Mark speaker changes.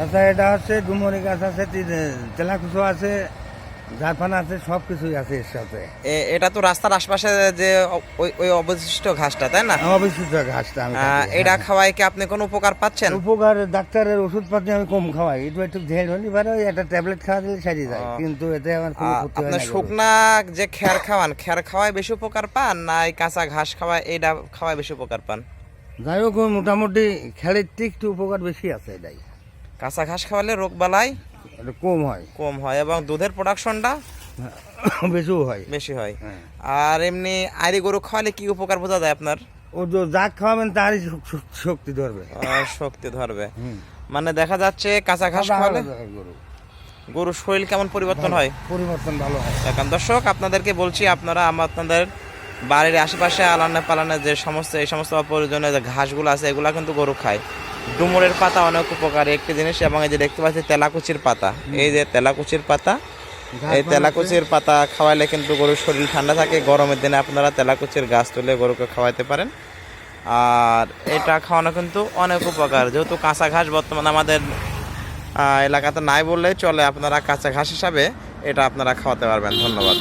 Speaker 1: আচ্ছা, এটা হচ্ছে ডুমুরি গাছ আছে, তেলাকুচো আছে, জারফান আছে, সব কিছুই আছে এর সাথে।
Speaker 2: এটা তো রাস্তার আশপাশে যে ওই ওই অবশিষ্ট ঘাসটা, তাই না?
Speaker 1: অবশিষ্ট ঘাসটা আমি খাই।
Speaker 2: এটা খাওয়াই কি আপনি কোনো উপকার পাচ্ছেন?
Speaker 1: উপকার ডাক্তারের ওষুধপাতি আমি কম খাওয়াই, একটু ঝেড় হলি পারে, ওই একটা ট্যাবলেট খাওয়া দিলে সারিয়ে যায়, কিন্তু এতে আমার কোনো ক্ষতি হয়
Speaker 2: আপনার
Speaker 1: না।
Speaker 2: শুকনা যে খ্যার খাওয়ান, খ্যার খাওয়ায় বেশি উপকার পান না এই কাঁচা ঘাস খাওয়ায়, এইটা খাওয়ায় বেশি উপকার পান?
Speaker 1: যাই হোক, ওই মোটামুটি খেলের থেকে একটু উপকার বেশি আছে এটাই।
Speaker 2: কাঁচা ঘাস খাওয়ালে রোগ বালাই
Speaker 1: এটা কম হয়,
Speaker 2: কম হয় এবং দুধের প্রোডাকশনটা
Speaker 1: বেশিও হয়।
Speaker 2: বেশি হয়।
Speaker 1: হ্যাঁ।
Speaker 2: আর এমনি আইরি গরু খাওয়ালে কি উপকার বোঝা যায় আপনার?
Speaker 1: ও যা খাওয়াবেন তারই শক্তি ধরবে।
Speaker 2: শক্তি ধরবে।
Speaker 1: হুম।
Speaker 2: মানে দেখা যাচ্ছে কাঁচা ঘাস খাওয়ালে
Speaker 1: গরু
Speaker 2: গরুর শরীর কেমন পরিবর্তন হয়?
Speaker 1: পরিবর্তন ভালো হয়।
Speaker 2: এখন দর্শক আপনাদেরকে বলছি, আপনারা আপনাদের বাড়ির আশেপাশে আলানে পালানে যে সমস্ত এই সমস্ত অপ্রয়োজনীয় যে ঘাসগুলো আছে এগুলা কিন্তু গরু খায়। ডুমুরের পাতা অনেক উপকারী একটি জিনিস, এবং এই যে দেখতে পাচ্ছি তেলাকুচির পাতা, এই যে তেলাকুচির পাতা, এই তেলাকুচির পাতা খাওয়াইলে কিন্তু গরুর শরীর ঠান্ডা থাকে। গরমের দিনে আপনারা তেলাকুচির গাছ তুলে গরুকে খাওয়াইতে পারেন। আর এটা খাওয়ানো কিন্তু অনেক উপকার, যেহেতু কাঁচা ঘাস বর্তমানে আমাদের এলাকাতে নাই বললেই চলে, আপনারা কাঁচা ঘাস হিসাবে এটা আপনারা খাওয়াতে পারবেন। ধন্যবাদ।